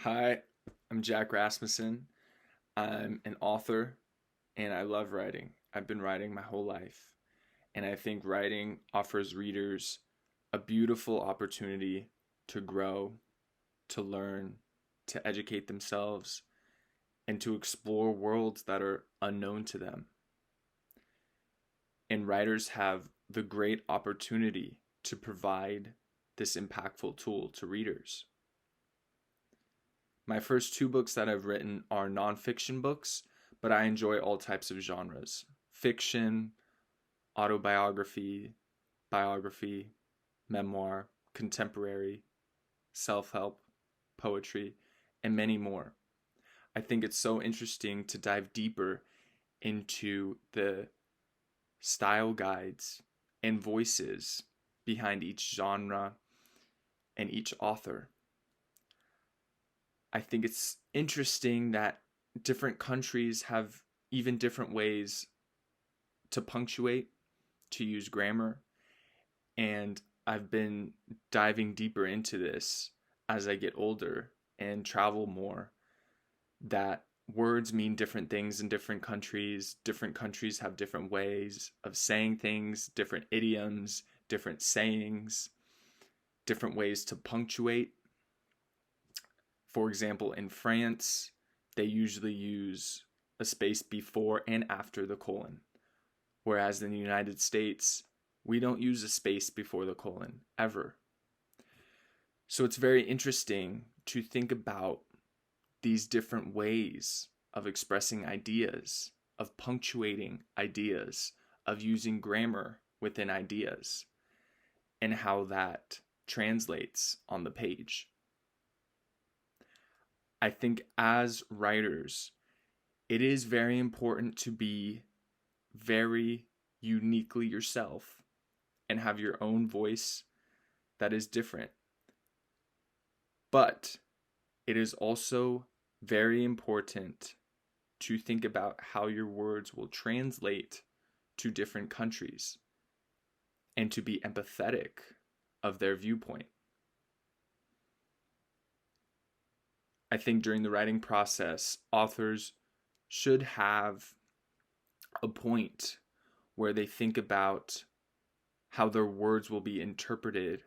Hi, I'm Jack Rasmussen. I'm an author and I love writing. I've been writing my whole life. And I think writing offers readers a beautiful opportunity to grow, to learn, to educate themselves, and to explore worlds that are unknown to them. And writers have the great opportunity to provide this impactful tool to readers. My first two books that I've written are nonfiction books, but I enjoy all types of genres: fiction, autobiography, biography, memoir, contemporary, self help, poetry, and many more. I think it's so interesting to dive deeper into the style guides and voices behind each genre and each author. I think it's interesting that different countries have even different ways to punctuate, to use grammar, and I've been diving deeper into this as I get older and travel more, that words mean different things in different countries. Different countries have different ways of saying things, different idioms, different sayings, different ways to punctuate. For example, in France, they usually use a space before and after the colon, whereas in the United States, we don't use a space before the colon ever. So it's very interesting to think about these different ways of expressing ideas, of punctuating ideas, of using grammar within ideas, and how that translates on the page. I think as writers, it is very important to be very uniquely yourself and have your own voice that is different. But it is also very important to think about how your words will translate to different countries and to be empathetic of their viewpoint. I think during the writing process, authors should have a point where they think about how their words will be interpreted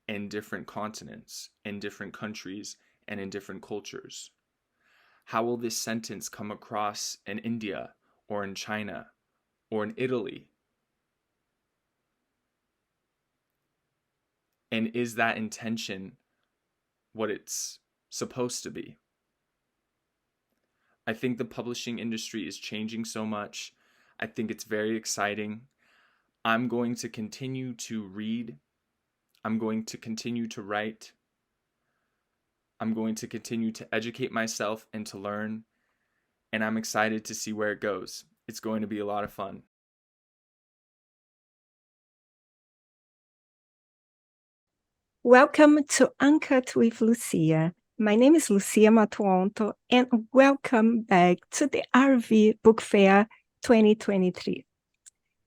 in different continents, in different countries, and in different cultures. How will this sentence come across in India, or in China, or in Italy? And is that intention what it's supposed to be? I think the publishing industry is changing so much. I think it's very exciting. I'm going to continue to read. I'm going to continue to write. I'm going to continue to educate myself and to learn. And I'm excited to see where it goes. It's going to be a lot of fun. Welcome to Uncut with Lucia. My name is Lucia Matuonto, and welcome back to the RV Book Fair 2023.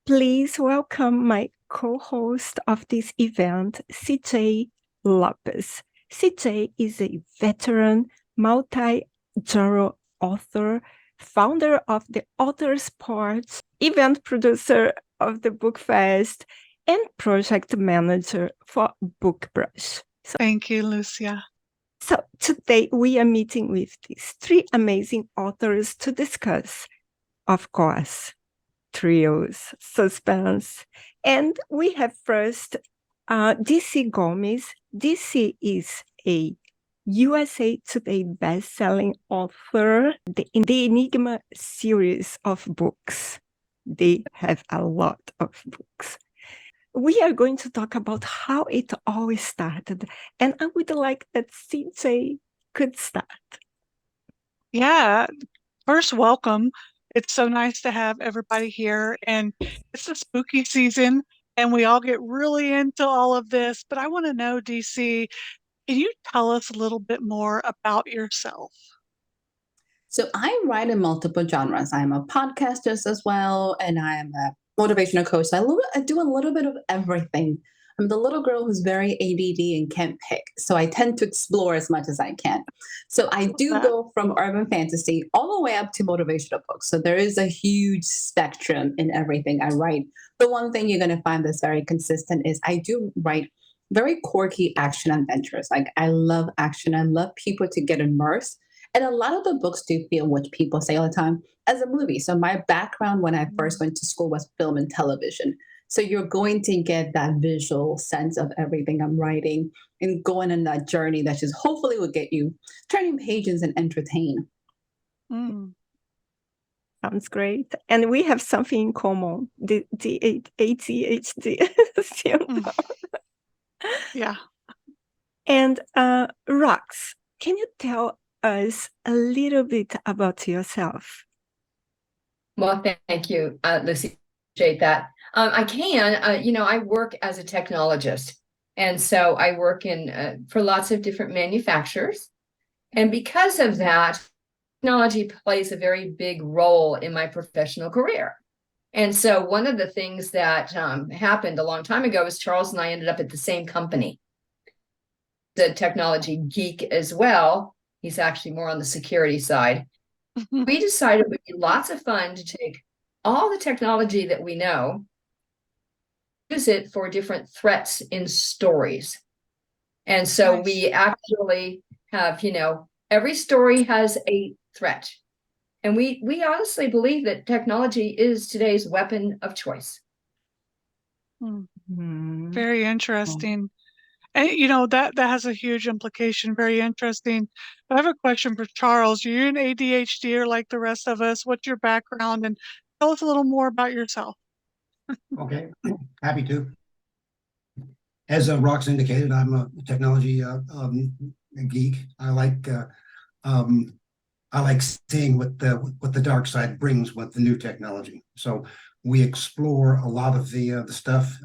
Please welcome my co-host of this event, CJ Lopez. CJ is a veteran multi-genre author, founder of the Author's Porch, event producer of the Book Fest, and project manager for Bookbrush. Thank you, Lucia. So today we are meeting with these three amazing authors to discuss, of course, trios, suspense. And we have first D.C Gomez. D.C is a USA Today best-selling author in the Enigma series of books. They have a lot of books. We are going to talk about how it all started. And I would like that CJ could start. Yeah, first, welcome. It's so nice to have everybody here. And it's the spooky season, and we all get really into all of this. But I want to know, DC, can you tell us a little bit more about yourself? So I write in multiple genres. I'm a podcaster as well, and I am a motivational coach. So I do a little bit of everything. I'm the little girl who's very ADD and can't pick. So I tend to explore as much as I can. So I do That. go from urban fantasy all the way up to motivational books. So there is a huge spectrum in everything I write. The one thing you're going to find that's very consistent is I do write very quirky action adventures. Like I love action. I love people to get immersed. And a lot of the books do feel, which people say all the time, as a movie. So my background when I first went to school was film and television. So you're going to get that visual sense of everything I'm writing and going on that journey that just hopefully will get you turning pages and entertain. Mm. Sounds great. And we have something in common, the ADHD syndrome. Yeah. And Rox, can you tell us a little bit about yourself? Well, thank you, Lucy. Appreciate that. I can, I work as a technologist. And so I work for lots of different manufacturers. And because of that, technology plays a very big role in my professional career. And so one of the things that happened a long time ago is Charles and I ended up at the same company. The technology geek as well. He's actually more on the security side. We decided it would be lots of fun to take all the technology that we know, use it for different threats in stories. And so Nice. we actually have, every story has a threat. And we honestly believe that technology is today's weapon of choice. Very interesting. And that has a huge implication. Very interesting. But I have a question for Charles. Are you an ADHD or like the rest of us? What's your background? And tell us a little more about yourself. Okay, happy to. As Rox indicated, I'm a technology geek. I like seeing what the dark side brings with the new technology. So we explore a lot of the stuff.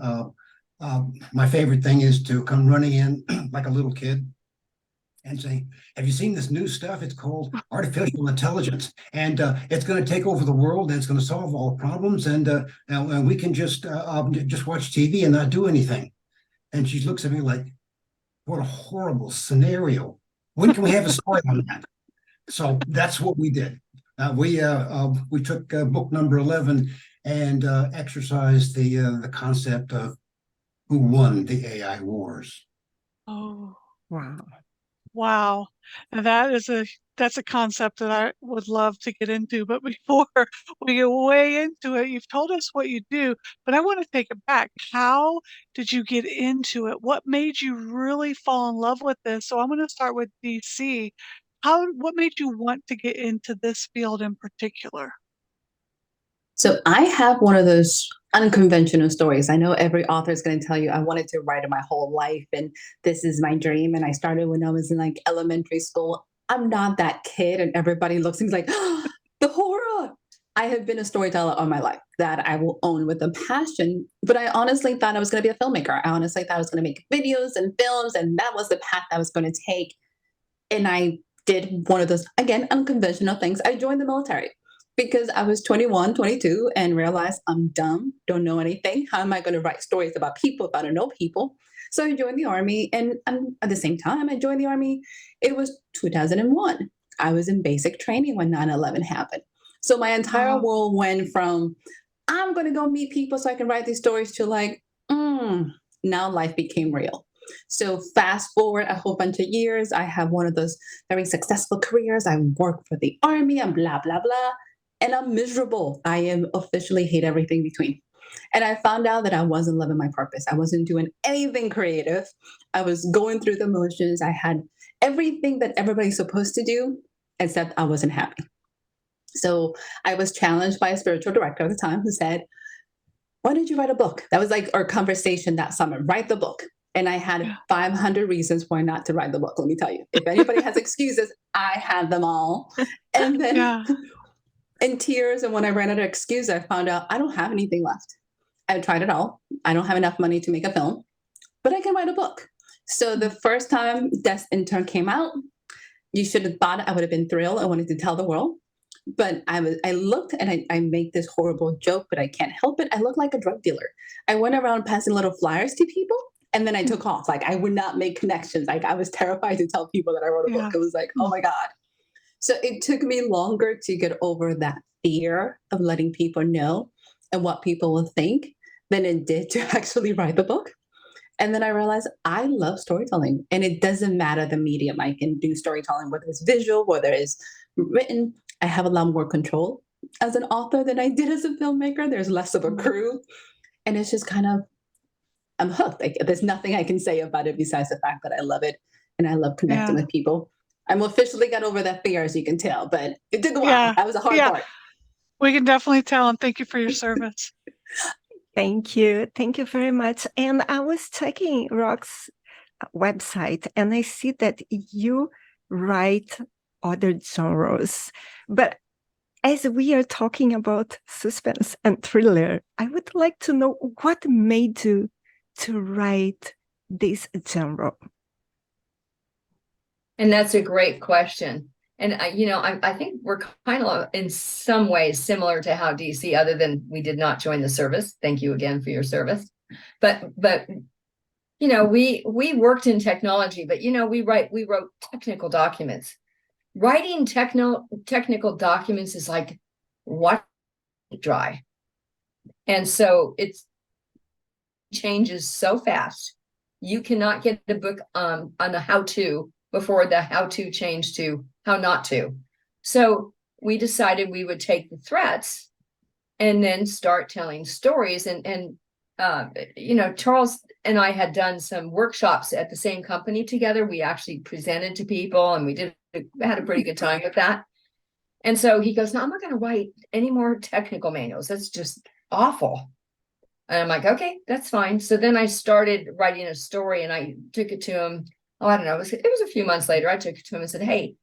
My favorite thing is to come running in like a little kid and say, have you seen this new stuff? It's called artificial intelligence, and it's going to take over the world, and it's going to solve all problems, and we can just watch TV and not do anything. And she looks at me like, what a horrible scenario. When can we have a story on that? So that's what we did. We took book number 11 and exercised the concept of who won the AI wars. Oh, Wow. wow. And that's a concept that I would love to get into. But before we get way into it, you've told us what you do, but I want to take it back. How did you get into it? What made you really fall in love with this? So I'm going to start with DC. What made you want to get into this field in particular? So I have one of those unconventional stories. I know every author is going to tell you, I wanted to write it my whole life and this is my dream. And I started when I was in like elementary school. I'm not that kid and everybody looks and is like, oh, the horror. I have been a storyteller all my life that I will own with a passion. But I honestly thought I was going to be a filmmaker. I honestly thought I was going to make videos and films and that was the path I was going to take. And I did one of those, again, unconventional things. I joined the military because I was 21, 22 and realized I'm dumb, don't know anything. How am I going to write stories about people if I don't know people? So I joined the Army. And at the same time I joined the Army, it was 2001. I was in basic training when 9/11 happened. So my entire world went from, I'm going to go meet people so I can write these stories to like, now life became real. So fast forward a whole bunch of years, I have one of those very successful careers. I work for the Army and blah, blah, blah. And I'm miserable. I am officially hate everything between. And I found out that I wasn't living my purpose. I wasn't doing anything creative. I was going through the motions. I had everything that everybody's supposed to do, except I wasn't happy. So I was challenged by a spiritual director at the time who said, why don't you write a book? That was like our conversation that summer, write the book. And I had 500 reasons why not to write the book. Let me tell you, if anybody has excuses, I had them all. And then in tears, and when I ran out of excuse, I found out I don't have anything left. I've tried it all. I don't have enough money to make a film, but I can write a book. So the first time Death Intern came out, you should have thought I would have been thrilled. I wanted to tell the world. But I looked and I make this horrible joke, but I can't help it. I look like a drug dealer. I went around passing little flyers to people And then I took off. Like I would not make connections. Like I was terrified to tell people that I wrote a book. It was like, oh my God. So it took me longer to get over that fear of letting people know and what people will think than it did to actually write the book. And then I realized I love storytelling, and it doesn't matter the medium. I can do storytelling, whether it's visual, whether it's written. I have a lot more control as an author than I did as a filmmaker. There's less of a crew. And it's just kind of, I'm hooked. Like, there's nothing I can say about it besides the fact that I love it and I love connecting with people. I'm officially got over that fear, as you can tell, but it took a while. That was a hard part. We can definitely tell, and thank you for your service. Thank you. Thank you very much. And I was checking Rox's website, and I see that you write other genres. But as we are talking about suspense and thriller, I would like to know what made you to write this genre. And that's a great question. And I think we're kind of in some ways similar to how DC, other than we did not join the service. Thank you again for your service. But we worked in technology, but we wrote technical documents. Writing technical documents is like watching it dry. And so it changes so fast. You cannot get the book on the how-to before the how-to changed to how not to. So we decided we would take the threats and then start telling stories. And Charles and I had done some workshops at the same company together. We actually presented to people, and we had a pretty good time with that. And so he goes, no, I'm not going to write any more technical manuals. That's just awful. And I'm like, okay, that's fine. So then I started writing a story, and I took it to him. Oh, I don't know. It was a few months later. I took it to him and said, hey,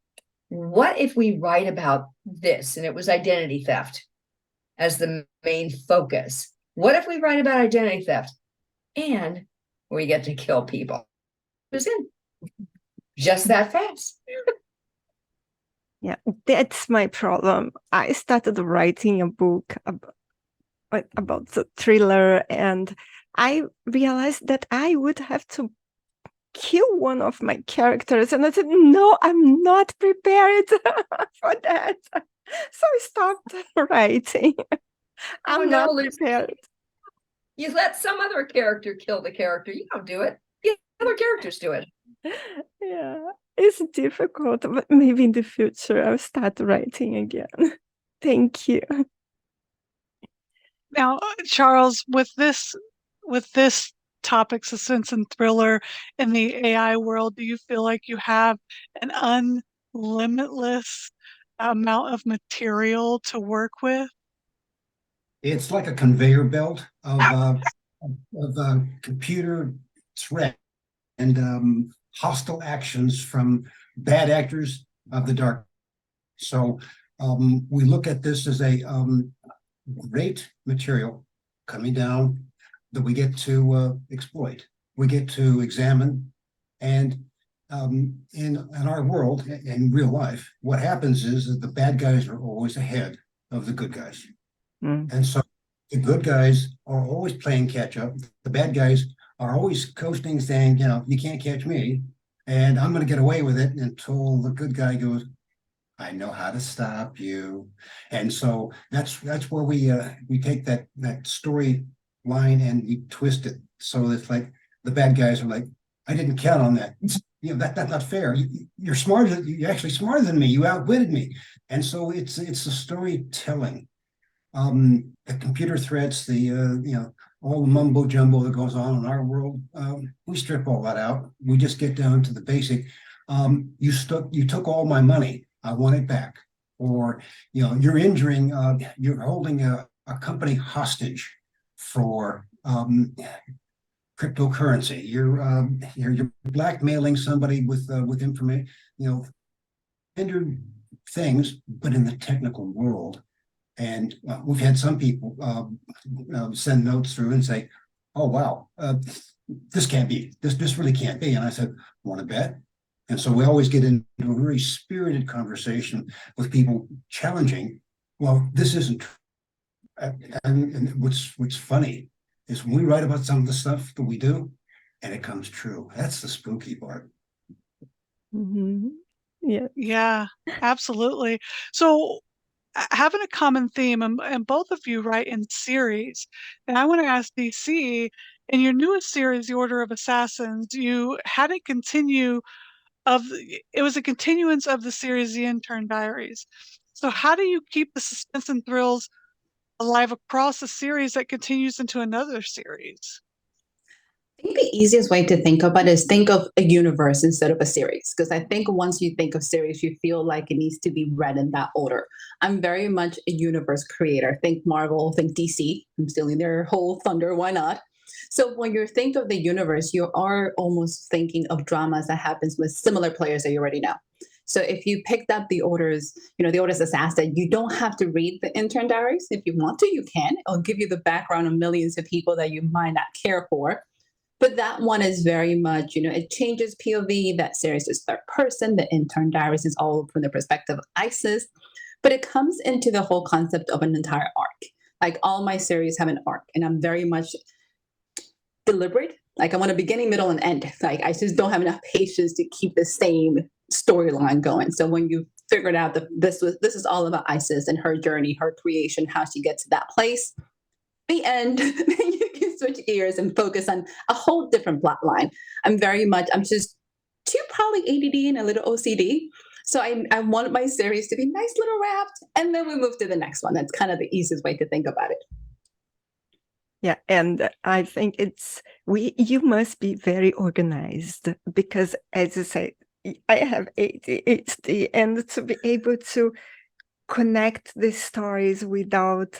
what if we write about this? And it was identity theft as the main focus. What if we write about identity theft and we get to kill people? It was in just that fast. Yeah, that's my problem. I started writing a book about the thriller, and I realized that I would have to kill one of my characters, and I said, no, I'm not prepared for that. So I stopped writing. I'm not prepared. You let some other character kill the character. You don't do it. The other characters do it. Yeah, it's difficult, but maybe in the future I'll start writing again. Thank you. Now, Charles, with this topic, suspense and thriller in the AI world, do you feel like you have an unlimitless amount of material to work with? It's like a conveyor belt of computer threat and hostile actions from bad actors of the dark. So we look at this as a great material coming down that we get to exploit, we get to examine. And in our world, in real life, what happens is that the bad guys are always ahead of the good guys. And so the good guys are always playing catch up. The bad guys are always coasting, saying, you can't catch me, and I'm going to get away with it, until the good guy goes, I know how to stop you. And so that's where we take that story line and we twist it. So it's like the bad guys are like, I didn't count on that. That's not fair. You're smarter. You're actually smarter than me. You outwitted me. And so it's the storytelling. The computer threats, all the mumbo jumbo that goes on in our world, we strip all that out. We just get down to the basic. You took all my money. I want it back. Or you're you're holding a company hostage for cryptocurrency. You're blackmailing somebody with information. Standard things, but in the technical world. And we've had some people send notes through and say, oh, wow, this can't be, this really can't be. And I said, want to bet? And so we always get into a very spirited conversation with people challenging, well, this isn't true. And what's funny is when we write about some of the stuff that we do, and it comes true. That's the spooky part. Mm-hmm. Yeah. Yeah, absolutely. So having a common theme, and both of you write in series, and I want to ask DC, in your newest series, The Order of Assassins, you had it continue it was a continuance of the series The Intern Diaries. So how do you keep the suspense and thrills alive across a series that continues into another series? I think the easiest way to think about it is think of a universe instead of a series. Because I think once you think of series, you feel like it needs to be read in that order. I'm very much a universe creator. Think Marvel, think DC. I'm stealing their whole thunder. Why not? So when you think of the universe, you are almost thinking of dramas that happens with similar players that you already know. So if you picked up the orders, the orders assassin, you don't have to read the intern diaries. If you want to, you can. I'll give you the background of millions of people that you might not care for. But that one is very much, it changes POV. That series is third person. The intern diaries is all from the perspective of ISIS. But it comes into the whole concept of an entire arc. Like all my series have an arc, and I'm very much deliberate. Like I want a beginning, middle, and end. Like I just don't have enough patience to keep the same storyline going. So when you figured out that this is all about ISIS and her journey, her creation, how she gets to that place, the end, then you can switch gears and focus on a whole different plot line. I'm just too probably ADD and a little OCD. So I want my series to be nice little wrapped, and then we move to the next one. That's kind of the easiest way to think about it. Yeah, and I think you must be very organized because, as you say, I have ADHD, and to be able to connect the stories without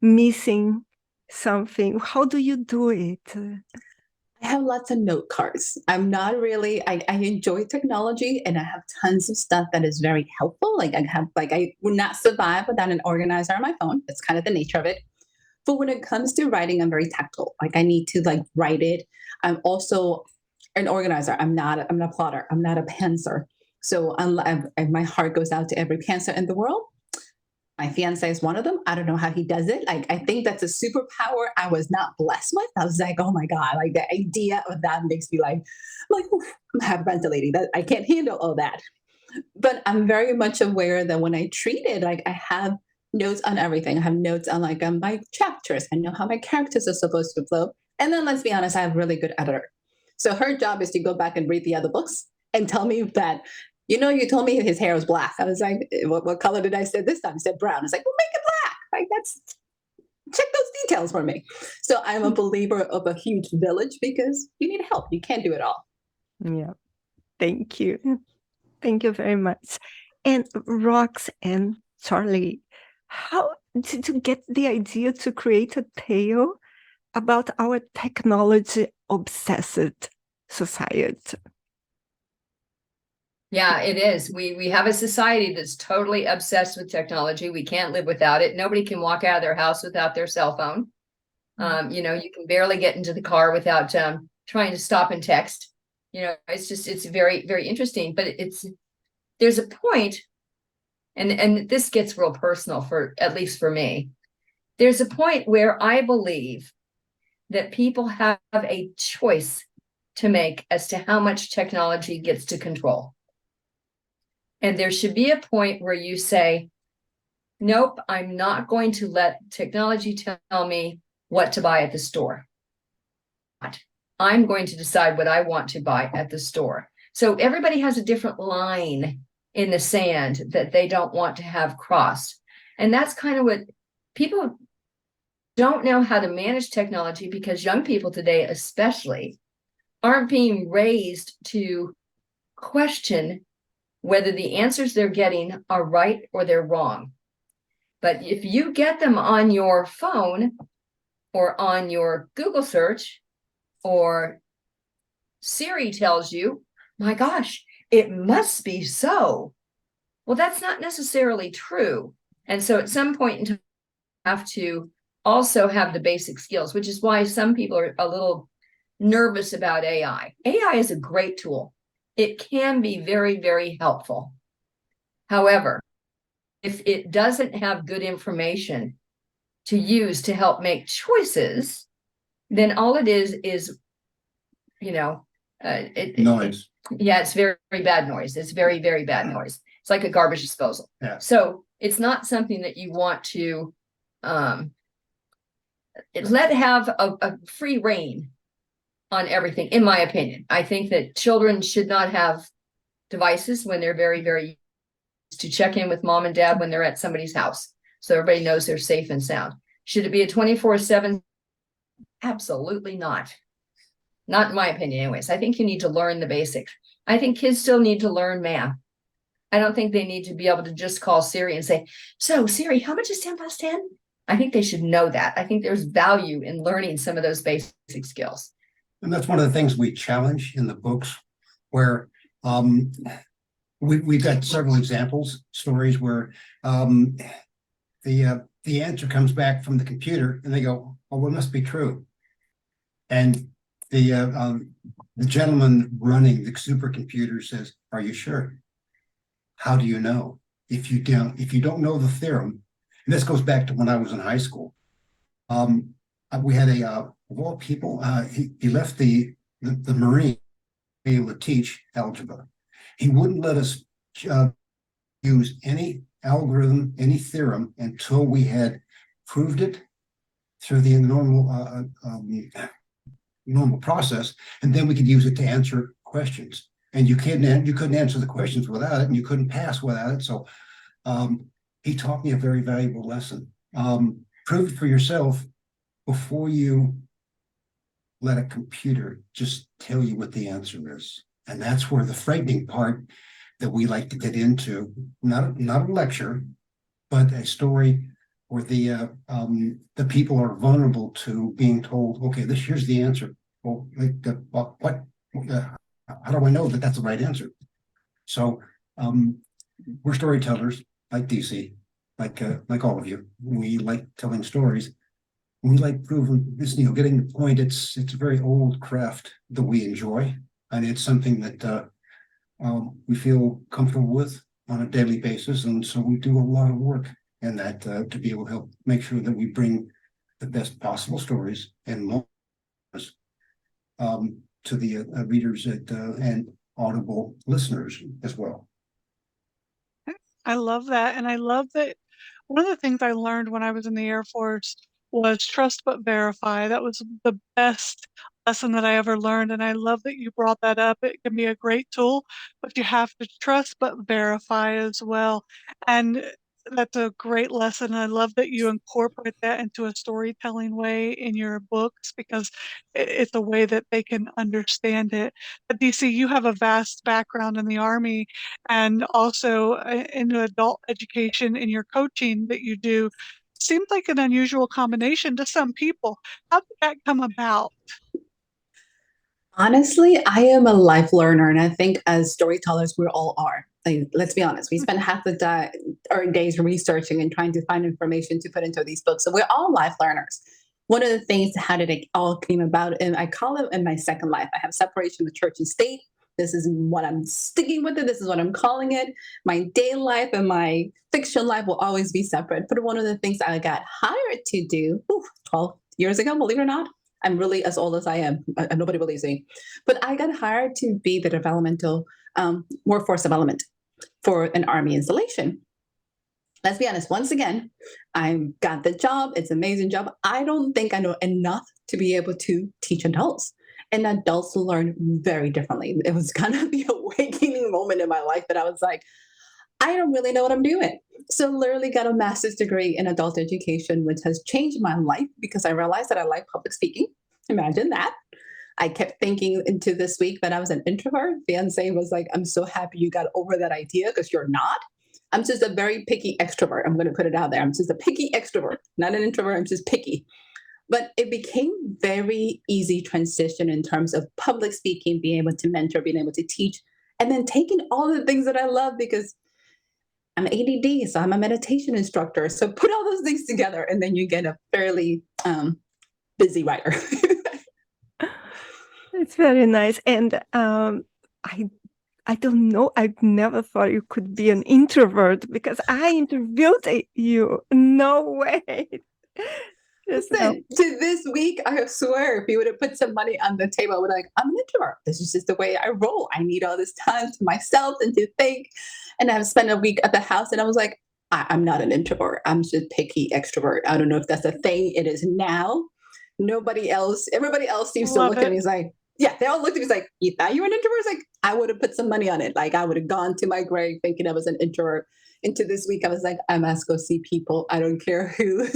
missing something, how do you do it? I have lots of note cards. I'm not really, I enjoy technology, and I have tons of stuff that is very helpful. I would not survive without an organizer on my phone. It's kind of the nature of it. But when it comes to writing, I'm very tactile. Like I need to write it. I'm also an organizer. I'm not a plotter. I'm not a pantser. So my heart goes out to every pantser in the world. My fiance is one of them. I don't know how he does it. I think that's a superpower I was not blessed with. I was like, oh my God, like the idea of that makes me like I'm hyperventilating. That I can't handle all that. But I'm very much aware that when I treat it, I have notes on everything. I have notes on my chapters. I know how my characters are supposed to flow. And then let's be honest, I have a really good editor. So her job is to go back and read the other books and tell me that, you told me his hair was black. I was like, what color did I say this time? I said brown. It's like, well, make it black. Check those details for me. So I'm a believer of a huge village because you need help. You can't do it all. Yeah. Thank you. Thank you very much. And Rox and Charlie, how did you get the idea to create a tale about our technology-obsessed society? Yeah, it is. We have a society that's totally obsessed with technology. We can't live without it. Nobody can walk out of their house without their cell phone. You can barely get into the car without trying to stop and text. It's very, very interesting. But there's a point, and this gets real personal at least for me. There's a point where I believe that people have a choice to make as to how much technology gets to control. And there should be a point where you say, nope, I'm not going to let technology tell me what to buy at the store. I'm going to decide what I want to buy at the store. So everybody has a different line in the sand that they don't want to have crossed. And that's kind of what people don't know how to manage technology, because young people today especially aren't being raised to question whether the answers they're getting are right or they're wrong. But if you get them on your phone or on your Google search, or Siri tells you, my gosh, it must be so. Well, that's not necessarily true. And so at some point in time, you have to also have the basic skills, which is why some people are a little nervous about AI. AI is a great tool. It can be very, very helpful. However, if it doesn't have good information to use to help make choices, then all it is Noise. It's very, very bad noise. It's very, very bad noise. It's like a garbage disposal. Yeah. So it's not something that you want to let have a free reign on everything, in my opinion. I think that children should not have devices when they're very, very to check in with mom and dad when they're at somebody's house, so everybody knows they're safe and sound. Should it be a 24/7? Absolutely not. Not in my opinion, anyways. I think you need to learn the basics. I think kids still need to learn math. I don't think they need to be able to just call Siri and say, "So Siri, how much is 10 plus 10?" I think they should know that. I think there's value in learning some of those basic skills. And that's one of the things we challenge in the books, where we've got several examples, stories where the answer comes back from the computer and they go, "Oh, well, it must be true." And the gentleman running the supercomputer says, "Are you sure? How do you know? If you don't know the theorem," and this goes back to when I was in high school. We had of all people, he left the Marine to be able to teach algebra. He wouldn't let us use any algorithm, any theorem, until we had proved it through the normal process, and then we could use it to answer questions. And you couldn't answer the questions without it, and you couldn't pass without it. So he taught me a very valuable lesson. Prove it for yourself before you let a computer just tell you what the answer is. And that's where the frightening part that we like to get into, not a lecture, but a story where the people are vulnerable to being told, "Okay, here's the answer." Well, what? How do I know that that's the right answer? So we're storytellers, like DC, like all of you. We like telling stories. We like proving this, getting the point. It's a very old craft that we enjoy, and it's something that we feel comfortable with on a daily basis. And so we do a lot of work in that to be able to help make sure that we bring the best possible stories and moments to the readers and audible listeners as well. I love that. And I love that one of the things I learned when I was in the Air Force was trust but verify. That was the best lesson that I ever learned. And I love that you brought that up. It can be a great tool, but you have to trust but verify as well. And that's a great lesson. I love that you incorporate that into a storytelling way in your books, because it's a way that they can understand it. But DC, you have a vast background in the Army and also in adult education in your coaching that you do. Seems like an unusual combination to some people. How did that come about? Honestly, I am a life learner, and I think as storytellers, we all are. Like, let's be honest, we spend half our days researching and trying to find information to put into these books. So we're all life learners. One of the things, how did it all came about? And I call it in my second life. I have separation of church and state. This is what I'm sticking with it. This is what I'm calling it. My day life and my fiction life will always be separate. But one of the things I got hired to do 12 years ago, believe it or not, I'm really as old as I am. Nobody believes me. But I got hired to be the developmental workforce development for an Army installation. Let's be honest, once again, I got the job. It's an amazing job. I don't think I know enough to be able to teach adults. And adults learn very differently. It was kind of the awakening moment in my life that I was like, I don't really know what I'm doing. So literally got a master's degree in adult education, which has changed my life because I realized that I like public speaking. Imagine that. I kept thinking into this week that I was an introvert. Fiance was like, "I'm so happy you got over that idea because you're not." I'm just a very picky extrovert. I'm going to put it out there. I'm just a picky extrovert, not an introvert. I'm just picky. But it became very easy transition in terms of public speaking, being able to mentor, being able to teach, and then taking all the things that I love because I'm ADD, so I'm a meditation instructor. So put all those things together, and then you get a fairly busy writer. It's very nice. And I don't know. I never thought you could be an introvert because I interviewed you. No way. Listen, to this week, I swear, if you would have put some money on the table, I would like, I'm an introvert. This is just the way I roll. I need all this time to myself and to think. And I've spent a week at the house, and I was like, I'm not an introvert. I'm just a picky extrovert. I don't know if that's a thing. It is now. Everybody else seems to look at me as like, yeah, they all looked at me like, you thought you were an introvert? It's like, I would have put some money on it. Like, I would have gone to my grave thinking I was an introvert. Into this week, I was like, I must go see people. I don't care who.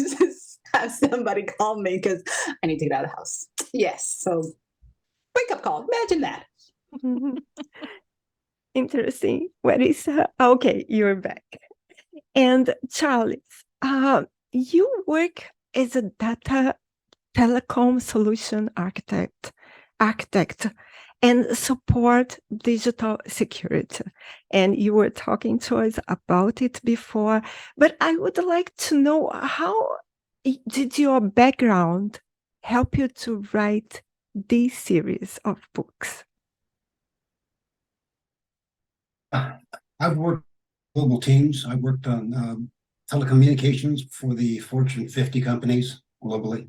Have somebody call me because I need to get out of the house. Yes. So wake up call. Imagine that. Interesting. What is okay, you're back. And Charles, you work as a data telecom solution architect and support digital security. And you were talking to us about it before, but I would like to know, how did your background help you to write this series of books? I've worked global teams. I worked on telecommunications for the Fortune 50 companies globally.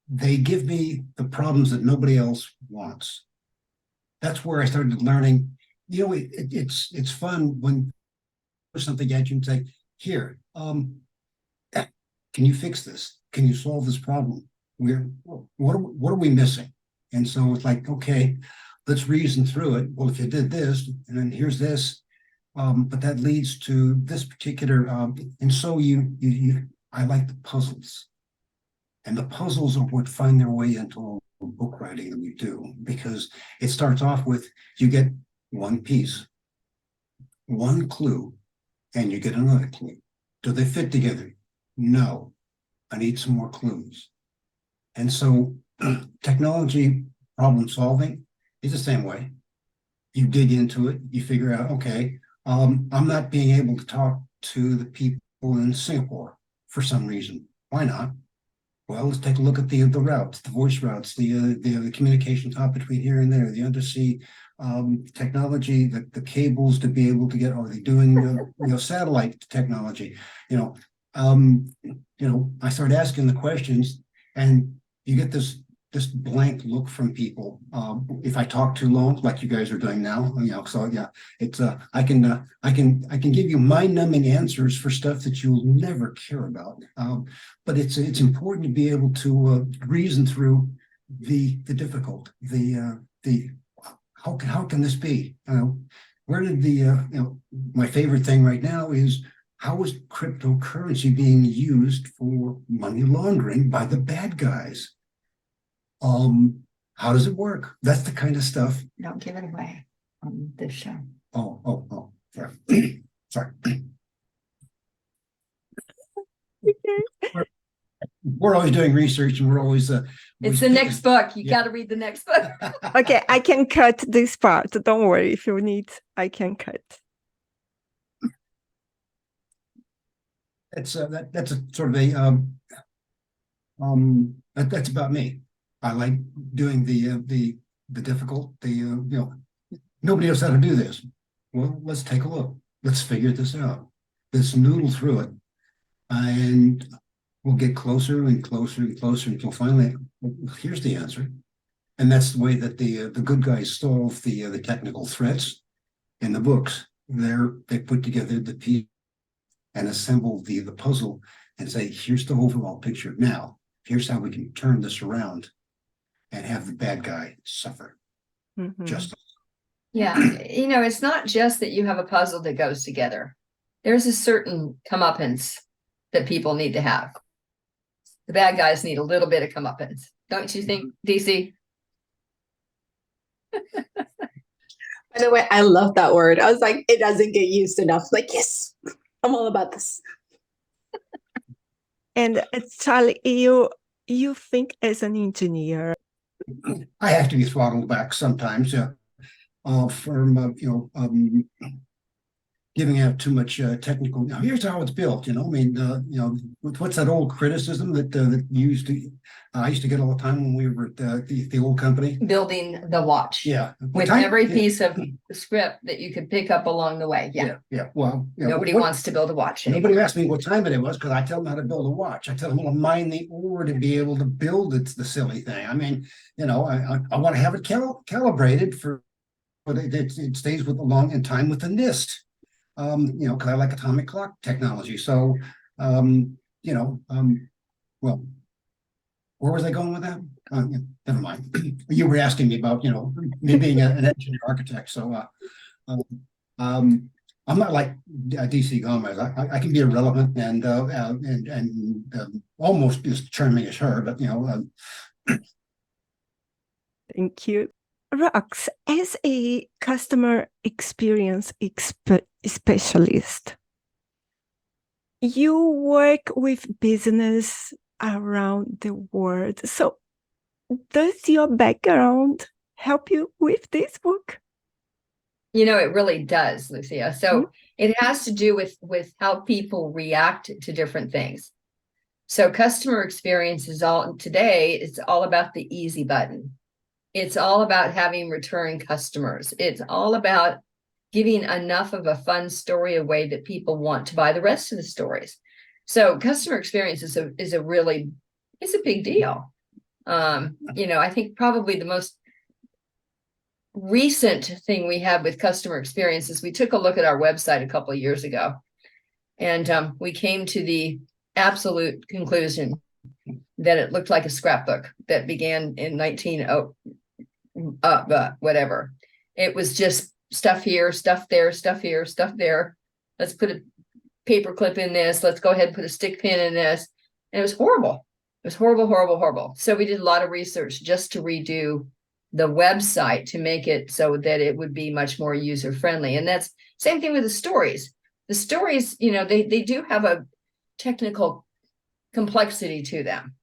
They give me the problems that nobody else wants. That's where I started learning. You know, it's fun when there's something at you and say, "Here, can you fix this? Can you solve this problem? What are we missing?" And so it's like, okay, let's reason through it. Well, if you did this, and then here's this, but that leads to this particular, and so I like the puzzles. And the puzzles are what find their way into book writing that we do, because it starts off with, you get one piece, one clue, and you get another clue. Do they fit together? No. I need some more clues. And so technology problem solving is the same way. You dig into it, you figure out, okay, I'm not being able to talk to the people in Singapore for some reason. Why not? Well, let's take a look at the routes, the voice routes, the communication top between here and there, the undersea technology, the cables to be able to get. Are they doing satellite technology? I start asking the questions, and you get this blank look from people. If I talk too long, like you guys are doing now, so yeah, it's I can give you mind-numbing answers for stuff that you'll never care about. But it's important to be able to reason through the difficult, how can this be? Where did my favorite thing right now is, how is cryptocurrency being used for money laundering by the bad guys? How does it work? That's the kind of stuff. Don't give it away on this show. Oh, sorry. Sorry. We're always doing research, and we're always it's the next book. You got to read the next book. Okay, I can cut this part. Don't worry. If you need, I can cut. That's a sort of a that's about me. I like doing the difficult, nobody knows how to do this. Well, let's take a look. Let's figure this out. Let's noodle through it, and we'll get closer and closer and closer until finally, here's the answer. And that's the way that the good guys solve the technical threats in the books. They put together the piece and assemble the puzzle and say, here's the overall picture. Now, here's how we can turn this around and have the bad guy suffer. Mm-hmm. Justice. Yeah, it's not just that you have a puzzle that goes together. There's a certain comeuppance that people need to have. The bad guys need a little bit of comeuppance. Don't you think, DC? By the way, I love that word. I was like, it doesn't get used enough. Like, yes, I'm all about this. And Charlie, you think as an engineer, I have to be throttled back sometimes. giving out too much technical. Now, here's how it's built. I mean, what's that old criticism that I used to get all the time when we were at the old company? Building the watch. Yeah, With every piece of script that you could pick up along the way. Yeah. Yeah. Well, Nobody wants to build a watch anymore. Nobody asked me what time it was because I tell them how to build a watch. I tell them to mine the ore to be able to build the silly thing. I mean, I want to have it calibrated for, but it stays with along in time with the NIST. Because I like atomic clock technology. So, well, where was I going with that? Never mind. You were asking me about, me being an engineer architect. So, I'm not like D.C. Gomez. I can be irrelevant and almost as charming as her, but Thank you. Rox, as a customer experience specialist, you work with business around the world. So does your background help you with this book? It really does, Lucia. So it has to do with how people react to different things. So customer experience is it's all about the easy button. It's all about having return customers. It's all about giving enough of a fun story away that people want to buy the rest of the stories. So customer experience is a big deal. I think probably the most recent thing we had with customer experience is we took a look at our website a couple of years ago, and we came to the absolute conclusion that it looked like a scrapbook that began in whatever. It was just stuff here, stuff there, stuff here, stuff there. Let's put a paper clip in this. Let's go ahead and put a stick pin in this. And it was horrible. It was horrible, horrible, horrible. So we did a lot of research just to redo the website to make it so that it would be much more user friendly. And that's same thing with the stories. The stories, they do have a technical complexity to them.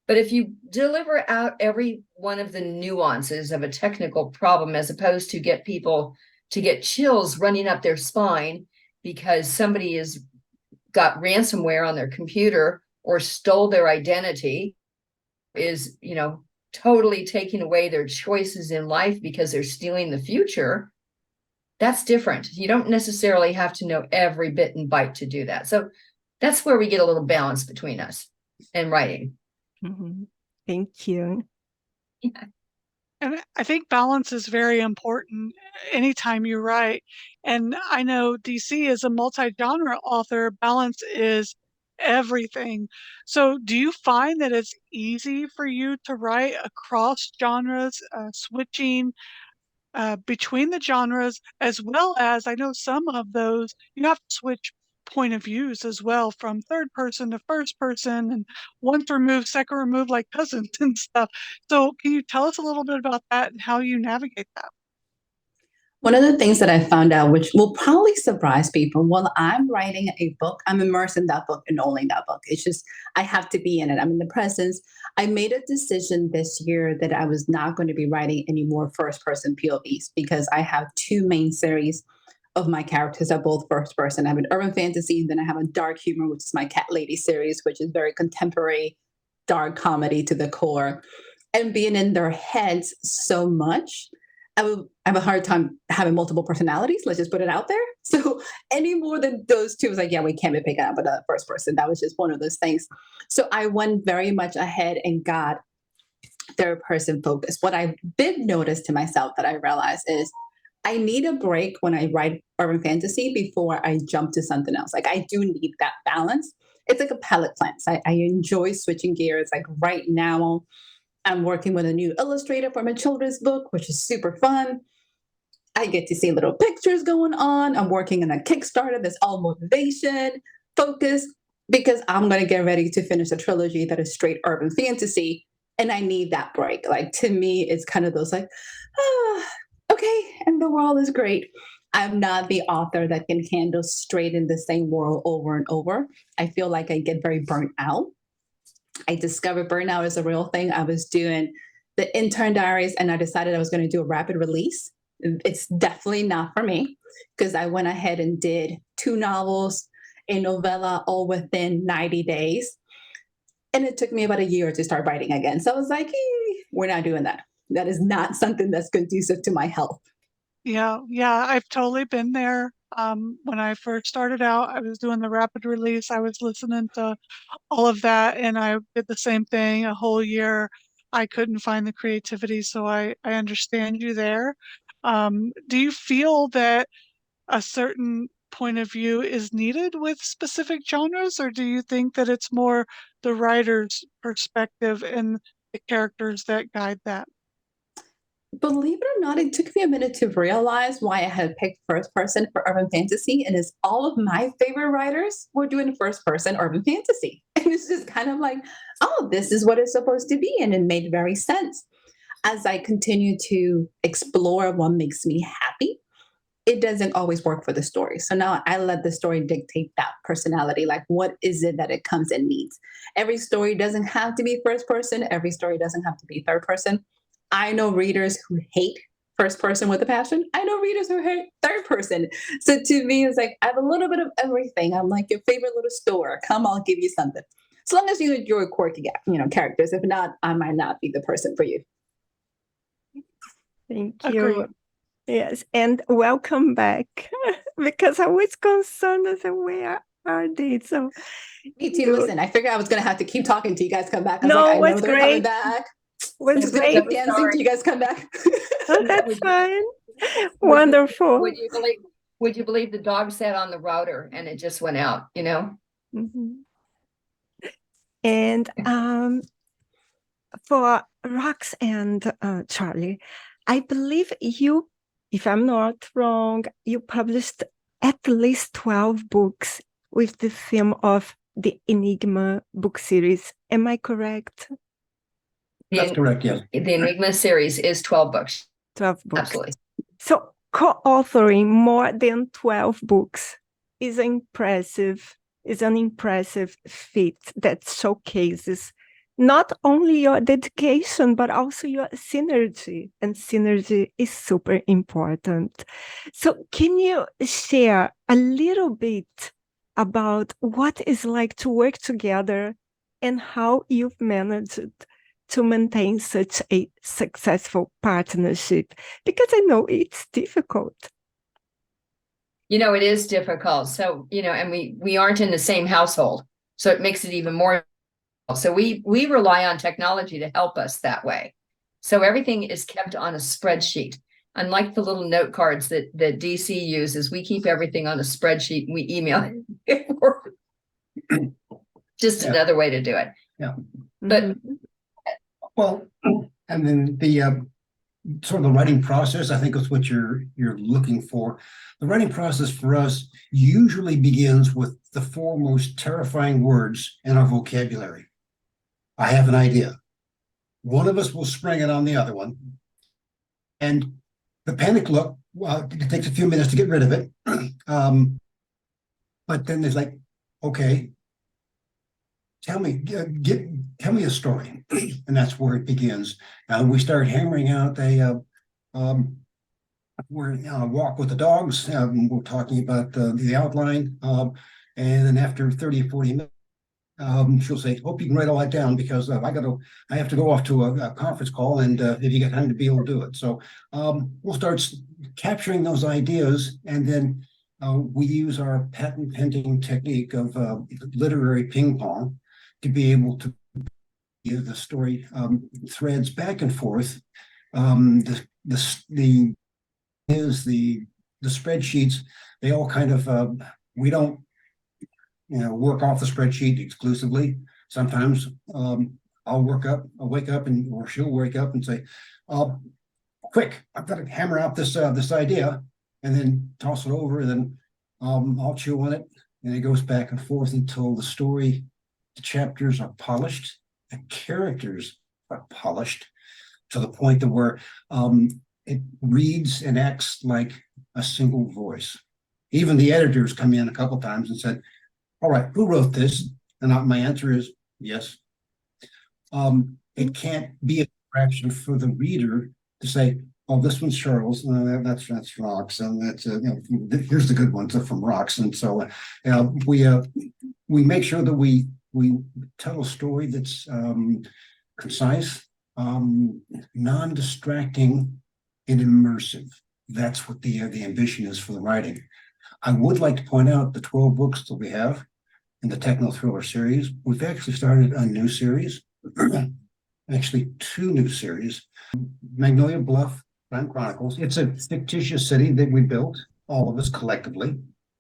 But if you deliver out every one of the nuances of a technical problem, as opposed to get people to get chills running up their spine because somebody has got ransomware on their computer or stole their identity, is, totally taking away their choices in life because they're stealing the future, that's different. You don't necessarily have to know every bit and byte to do that. So that's where we get a little balance between us and writing. Mm-hmm. Thank you. Yeah. And I think balance is very important anytime you write. And I know DC is a multi-genre author. Balance is everything. So do you find that it's easy for you to write across genres, switching between the genres, as well as I know some of those you have to switch point of views as well, from third person to first person, and once removed, second removed, like cousins and stuff. So can you tell us a little bit about that and how you navigate that? One of the things that I found out, which will probably surprise people, while I'm writing a book, I'm immersed in that book and only that book. It's just, I have to be in it. I'm in the presence. I made a decision this year that I was not going to be writing any more first-person POVs because I have two main series of my characters are both first person. I have an urban fantasy, and then I have a dark humor, which is my Cat Lady series, which is very contemporary, dark comedy to the core. And being in their heads so much, I have a hard time having multiple personalities. Let's just put it out there. So any more than those two, was like, yeah, we can't be picking up another first person. That was just one of those things. So I went very much ahead and got third person focus. What I did notice to myself that I realized is I need a break when I write urban fantasy before I jump to something else. Like I do need that balance. It's like a palate cleanse. I enjoy switching gears. Like right now, I'm working with a new illustrator for my children's book, which is super fun. I get to see little pictures going on. I'm working on a Kickstarter that's all motivation, focus, because I'm going to get ready to finish a trilogy that is straight urban fantasy. And I need that break. Like to me, it's kind of those like, okay, and the world is great. I'm not the author that can handle straight in the same world over and over. I feel like I get very burnt out. I discovered burnout is a real thing. I was doing the intern diaries and I decided I was going to do a rapid release. It's definitely not for me because I went ahead and did 2 novels, a novella, all within 90 days. And it took me about a year to start writing again. So I was like, we're not doing that. That is not something that's conducive to my health. Yeah, I've totally been there. When I first started out, I was doing the rapid release. I was listening to all of that, and I did the same thing a whole year. I couldn't find the creativity, so I understand you there. Do you feel that a certain point of view is needed with specific genres, or do you think that it's more the writer's perspective and the characters that guide that? Believe it or not, it took me a minute to realize why I had picked first person for urban fantasy. And is all of my favorite writers were doing first person urban fantasy. And it's just kind of like, oh, this is what it's supposed to be. And it made very sense. As I continue to explore what makes me happy, it doesn't always work for the story. So now I let the story dictate that personality. Like, what is it that it comes and needs? Every story doesn't have to be first person. Every story doesn't have to be third person. I know readers who hate first person with a passion. I know readers who hate third person. So to me, it's like I have a little bit of everything. I'm like your favorite little store. Come, I'll give you something. As long as you enjoy quirky, characters. If not, I might not be the person for you. Thank Agreed. you. Yes, and welcome back because I was concerned. I said, where are they? So Me too. you- Listen, I figured I was going to have to keep talking till you guys come back. I was No, like, I it know was they're coming great. back. was Just gonna great. keep dancing till you guys come back. Oh, that's Would you- fine. Wonderful. Would you believe the dog sat on the router and it just went out, you know? Mhm. And for Rox and Charlie, I believe you, if I'm not wrong, you published at least 12 books with the theme of the Enigma book series. Am I correct? That's correct, yes. The Enigma series is 12 books. 12 books. Absolutely. So co-authoring more than 12 books is an impressive feat that showcases not only your dedication, but also your synergy. And synergy is super important. So can you share a little bit about what it's like to work together and how you've managed to maintain such a successful partnership? Because I know it's difficult. You know, it is difficult. So, and we aren't in the same household. So it makes it even more. So we rely on technology to help us that way. So everything is kept on a spreadsheet. Unlike the little note cards that DC uses, we keep everything on a spreadsheet and we email it. Just another way to do it. Yeah. But well, and then the sort of the writing process, I think is what you're looking for. The writing process for us usually begins with the 4 most terrifying words in our vocabulary. I have an idea. One of us will spring it on the other one. And the panic look, well, it takes a few minutes to get rid of it. But then there's like, okay, tell me a story. And that's where it begins. We start hammering out we're walk with the dogs. We're talking about the outline. And then after 30 or 40 minutes, she'll say, hope you can write all that down because I have to go off to a conference call, and if you got time to be able to do it. So we'll start capturing those ideas, and then we use our patent pending technique of literary ping pong to be able to give the story threads back and forth. The spreadsheets, they all kind of we don't work off the spreadsheet exclusively. Sometimes I'll wake up or she'll wake up and say, quick, I've got to hammer out this idea, and then toss it over, and then I'll chew on it, and it goes back and forth until the chapters are polished, the characters are polished to the point that where it reads and acts like a single voice. Even the editors come in a couple times and said, all right, who wrote this? And my answer is yes. It can't be a distraction for the reader to say, oh, this one's Charles. That's Rox, and that's here's the good ones from Rox. And so we make sure that we tell a story that's concise, non-distracting, and immersive. That's what the ambition is for the writing. I would like to point out the 12 books that we have in the techno thriller series. We've actually started a new series, actually 2 new series. Magnolia Bluff Crime Chronicles. It's a fictitious city that we built, all of us collectively,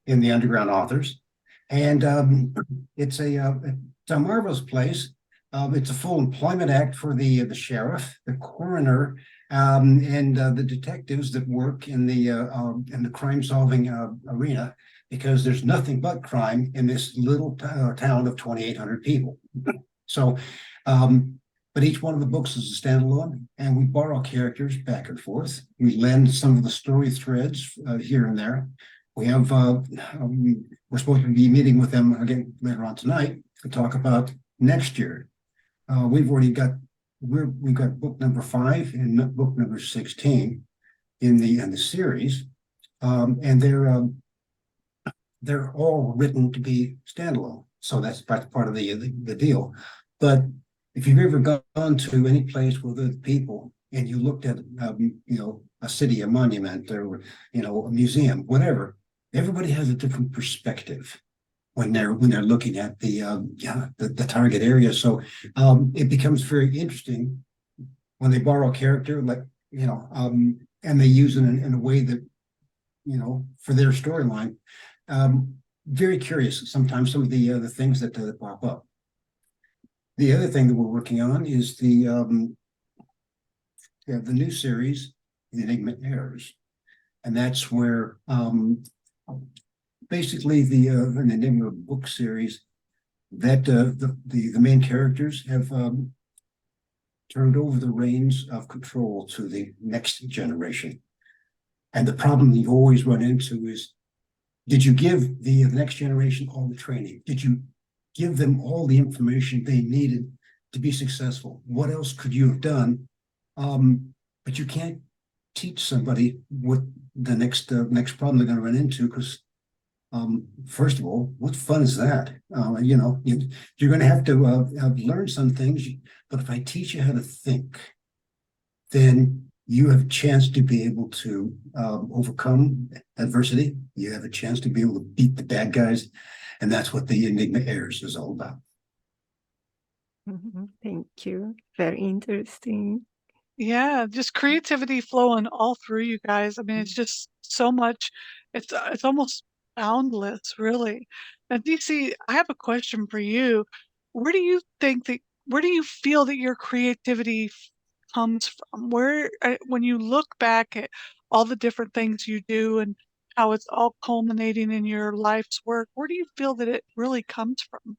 in the Underground Authors, and it's a marvelous place. It's a full employment act for the sheriff, the coroner, and the detectives that work in the crime-solving arena, because there's nothing but crime in this little town of 2,800 people. So, but each one of the books is a standalone, and we borrow characters back and forth. We lend some of the story threads here and there. We have we're supposed to be meeting with them again later on tonight to talk about next year. We've got book number 5 and book number 16 in the series, and they're all written to be standalone. So that's part of the deal. But if you've ever gone to any place with other people and you looked at a city, a monument, or a museum, whatever, everybody has a different perspective when they're looking at the target area. So it becomes very interesting when they borrow a character, like and they use it in a way that for their storyline. Very curious sometimes, some of the things that pop up. The other thing that we're working on is the new series, The Enigma Heirs, and that's where basically an Enigma book series that the main characters have turned over the reins of control to the next generation. And the problem you always run into is, did you give the next generation all the training? Did you give them all the information they needed to be successful? What else could you have done? But you can't teach somebody what the next problem they're going to run into, because first of all, what fun is that? You're going to have to learn some things, but if I teach you how to think, then you have a chance to be able to overcome adversity. You have a chance to be able to beat the bad guys. And that's what the Enigma Heirs is all about. Thank you. Very interesting. Yeah, just creativity flowing all through you guys. I mean, it's just so much. It's almost boundless, really. Now, DC, I have a question for you. Where do you feel that your creativity comes from? Where, when you look back at all the different things you do and how it's all culminating in your life's work, where do you feel that it really comes from?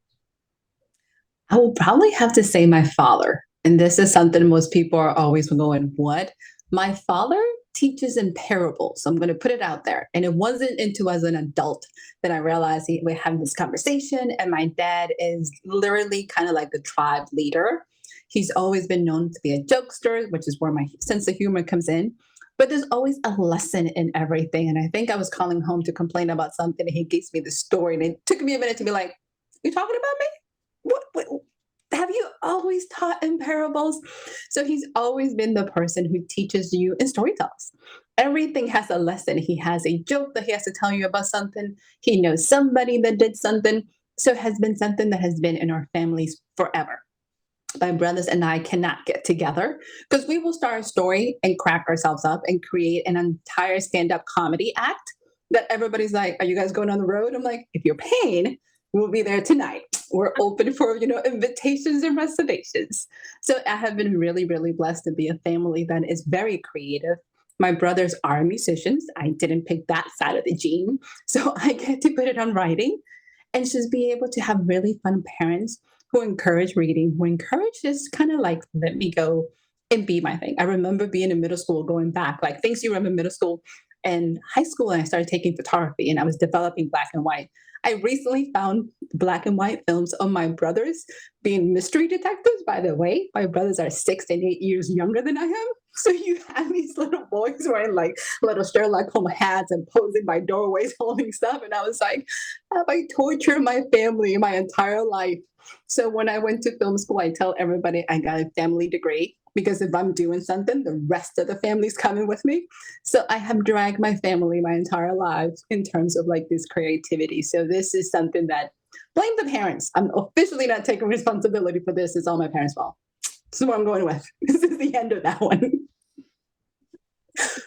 I will probably have to say my father. And this is something most people are always going, what? My father teaches in parables. So I'm going to put it out there. And it wasn't until as an adult that I realized we're having this conversation. And my dad is literally kind of like the tribe leader. He's always been known to be a jokester, which is where my sense of humor comes in. But there's always a lesson in everything. And I think I was calling home to complain about something, and he gives me the story. And it took me a minute to be like, you talking about me? What have you always taught in parables? So he's always been the person who teaches you in storytells. Everything has a lesson. He has a joke that he has to tell you about something. He knows somebody that did something. So it has been something that has been in our families forever. My brothers and I cannot get together because we will start a story and crack ourselves up and create an entire stand-up comedy act that everybody's like, are you guys going on the road? I'm like, if you're paying, we'll be there tonight. We're open for, invitations and reservations. So I have been really, really blessed to be a family that is very creative. My brothers are musicians. I didn't pick that side of the gene. So I get to put it on writing and just be able to have really fun parents who encourage reading, who encourage just kind of like, let me go and be my thing. I remember being in middle school, going back, like things you remember middle school and high school, and I started taking photography and I was developing black and white. I recently found black and white films of my brothers being mystery detectives. By the way, my brothers are 6 and 8 years younger than I am. So you have these little boys always wearing like little Sherlock Holmes hats and posing by doorways, holding stuff. And I was like, have I tortured my family my entire life? So when I went to film school, I tell everybody I got a family degree because if I'm doing something, the rest of the family's coming with me. So I have dragged my family my entire life in terms of like this creativity. So this is something that blame the parents. I'm officially not taking responsibility for this. It's all my parents' fault. This is what I'm going with. This is the end of that one.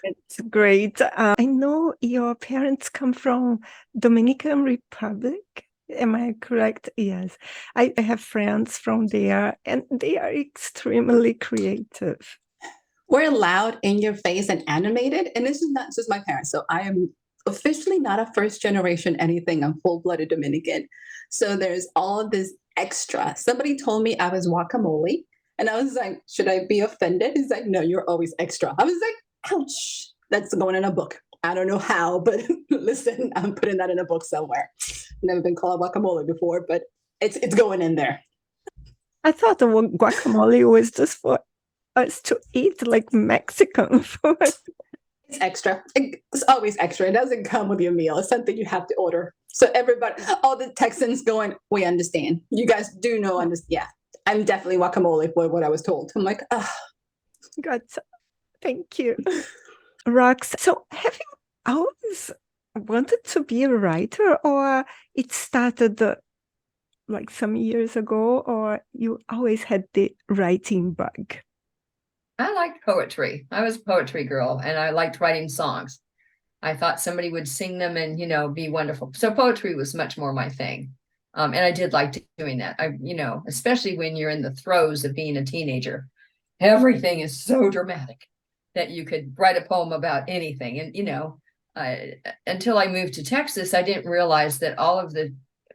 It's great. I know your parents come from Dominican Republic. Am I correct? Yes. I have friends from there, and they are extremely creative. We're loud, in your face, and animated. And this is not just my parents. So I am officially not a first generation anything. I'm full-blooded Dominican. So there's all of this extra. Somebody told me I was guacamole. And I was like, should I be offended? He's like, no, you're always extra. I was like, ouch, that's going in a book. I don't know how, but listen, I'm putting that in a book somewhere. Never been called guacamole before, but it's going in there. I thought the guacamole was just for us to eat like Mexican food. It's extra. It's always extra. It doesn't come with your meal. It's something you have to order. So everybody, all the Texans going, we understand. You guys do know, yeah, I'm definitely guacamole for what I was told. I'm like, ah. Gotcha. Thank you. Rox, so have you always wanted to be a writer, or it started like some years ago, or you always had the writing bug? I liked poetry. I was a poetry girl, and I liked writing songs. I thought somebody would sing them and, be wonderful. So poetry was much more my thing. And I did like doing that. Especially when you're in the throes of being a teenager, everything is so dramatic that you could write a poem about anything. And, until I moved to Texas, I didn't realize that all of the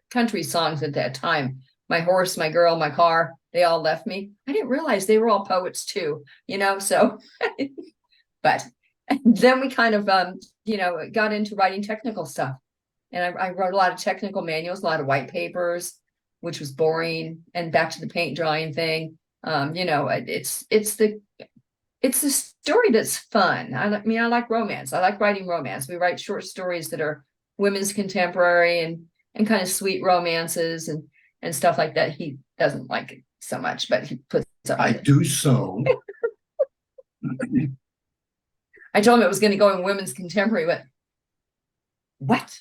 country songs at that time, my horse, my girl, my car, they all left me. I didn't realize they were all poets too, so, but then we kind of, got into writing technical stuff. And I wrote a lot of technical manuals, a lot of white papers, which was boring, and back to the paint drawing thing. It's the story that's fun. I like romance. I like writing romance. We write short stories that are women's contemporary and kind of sweet romances and stuff like that. He doesn't like it so much, but he puts up I with it. do so. I told him it was going to go in women's contemporary, but what?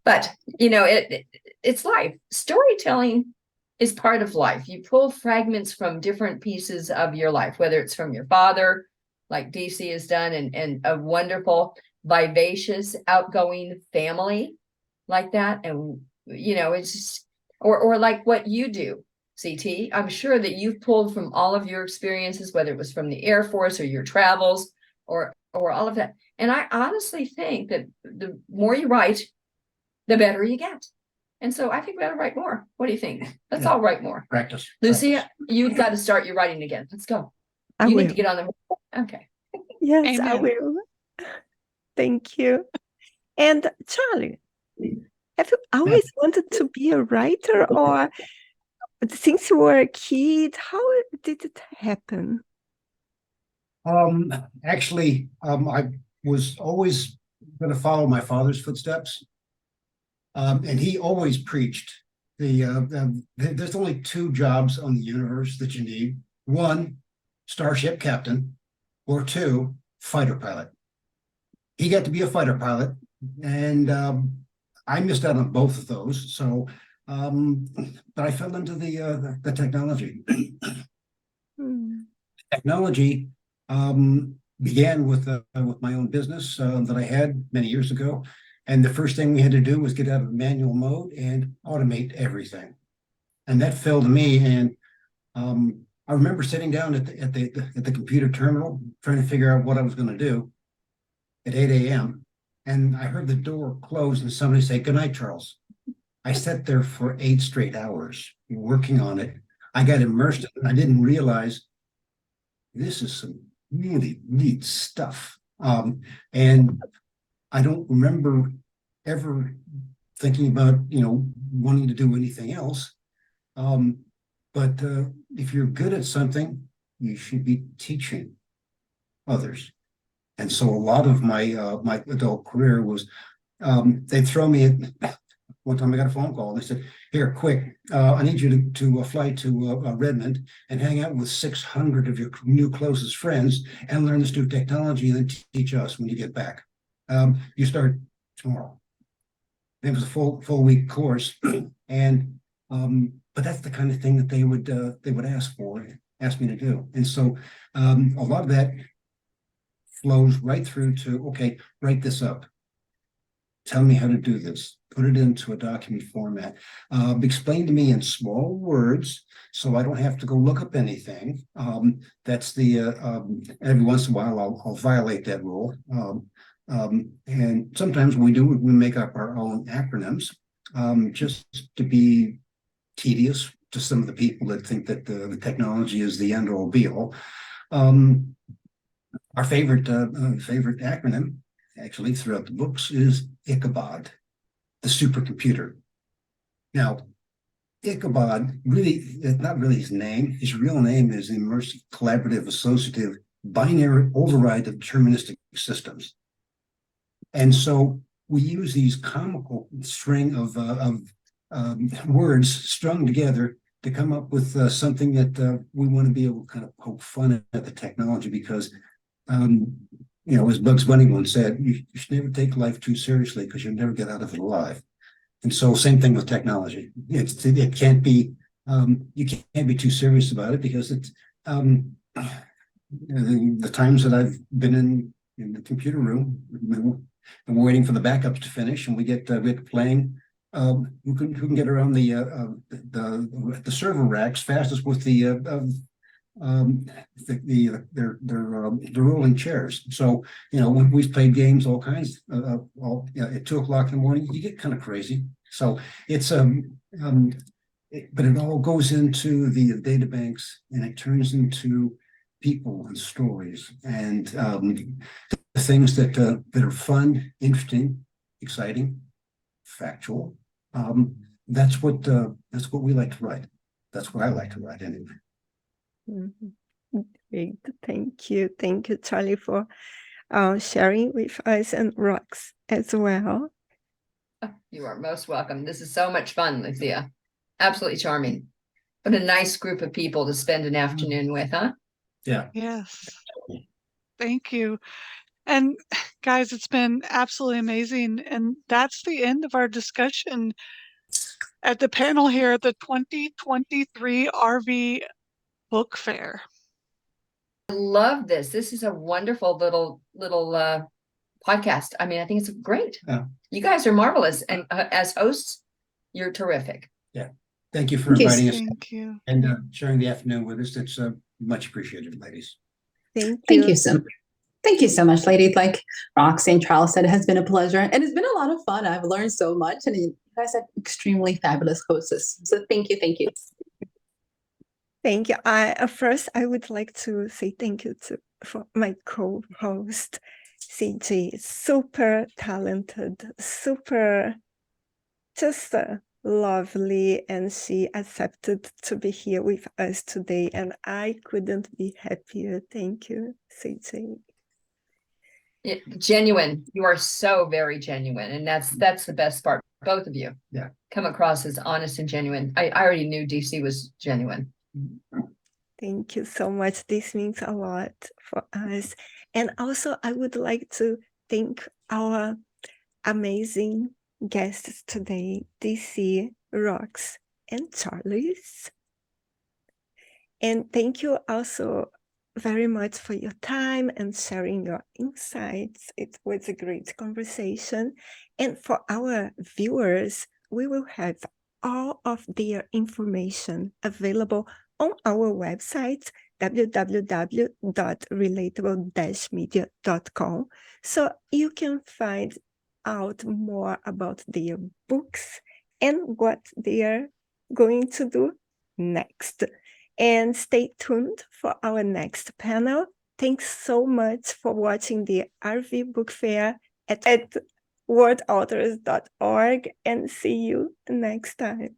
But it's life. Storytelling is part of life. You pull fragments from different pieces of your life, whether it's from your father, like DC has done, and a wonderful, vivacious, outgoing family like that. And it's just, or like what you do, CT. I'm sure that you've pulled from all of your experiences, whether it was from the Air Force or your travels or all of that. And I honestly think that the more you write, the better you get. And so I think we ought to write more. What do you think? Let's all write more. Practice. Lucia, you've got to start your writing again. Let's go. I You will. need to get on the. Okay. Yes, I Amen. will. Thank you. And Charlie, have you always wanted to be a writer, or since you were a kid, how did it happen? Actually, I was always going to follow my father's footsteps. And he always preached there's only two jobs on the universe that you need. One, starship captain, or two, fighter pilot. He got to be a fighter pilot, and I missed out on both of those. So, but I fell into the technology. Technology began with my own business that I had many years ago. And the first thing we had to do was get out of manual mode and automate everything. And that fell to me. And I remember sitting down at the computer terminal, trying to figure out what I was going to do at 8 a.m. And I heard the door close and somebody say, "Good night, Charles." I sat there for 8 straight hours working on it. I got immersed in it. I didn't realize this is some really neat stuff. And I don't remember ever thinking about, wanting to do anything else. But if you're good at something, you should be teaching. others. And so a lot of my adult career was they'd throw me at one time I got a phone call and they said, here, quick, I need you to fly to Redmond and hang out with 600 of your new closest friends and learn this new technology and then teach us when you get back. You start tomorrow. It was a full week course, and but that's the kind of thing that they would ask me to do. And so a lot of that flows right through to, okay, write this up. Tell me how to do this. Put it into a document format. Explain to me in small words so I don't have to go look up anything. That's every once in a while I'll violate that rule. And sometimes we make up our own acronyms just to be tedious to some of the people that think that the technology is the end all be all. Our favorite acronym, actually, throughout the books is Ichabod, the supercomputer. Now, Ichabod really is not really his name. His real name is Immersive Collaborative Associative Binary Override of Deterministic Systems. And so we use these comical string of words strung together to come up with something that we want to be able to kind of poke fun at the technology because, as Bugs Bunny once said, you should never take life too seriously because you'll never get out of it alive. And so same thing with technology. It can't be, you can't be too serious about it because it's, the times that I've been in the computer room, and we're waiting for the backups to finish, and we get playing. Who can get around the server racks fastest with the rolling chairs. So when we've played games, all kinds, at 2 o'clock in the morning, you get kind of crazy. So it's but it all goes into the data banks, and it turns into people and stories and the things that are fun, interesting, exciting, factual. That's what we like to write. That's what I like to write anyway. Mm-hmm. Great. Thank you, Charlie, for sharing with us and Rox as well. You are most welcome. This is so much fun, Lucia. Absolutely charming. What a nice group of people to spend an afternoon with, huh? Yeah. Yes. Thank you. And guys, it's been absolutely amazing. And that's the end of our discussion at the panel here at the 2023 RV Book Fair. I love this. This is a wonderful little podcast. I mean, I think it's great. Yeah. You guys are marvelous. And as hosts, you're terrific. Yeah. Thank you for inviting us. Thank you. And sharing the afternoon with us. It's much appreciated, ladies. Thank you so much, ladies. Like Roxanne Charles said, it has been a pleasure and it's been a lot of fun. I've learned so much, and you guys are extremely fabulous hosts. So thank you. Thank you. First, I would like to say thank you for my co-host, CJ. Super talented, super just lovely, and she accepted to be here with us today, and I couldn't be happier. Thank you, CJ. Genuine. You are so very genuine, and that's the best part. Both of you, come across as honest and genuine. I already knew DC was genuine. Thank you so much. This means a lot for us. And also, I would like to thank our amazing guests today, DC, Rox, and Charles. And thank you also very much for your time and sharing your insights. It was a great conversation. And for our viewers, we will have all of their information available on our website, www.relatable-media.com. So you can find out more about their books and what they are going to do next. And stay tuned for our next panel. Thanks so much for watching the RV Book Fair at worldauthors.org, and see you next time.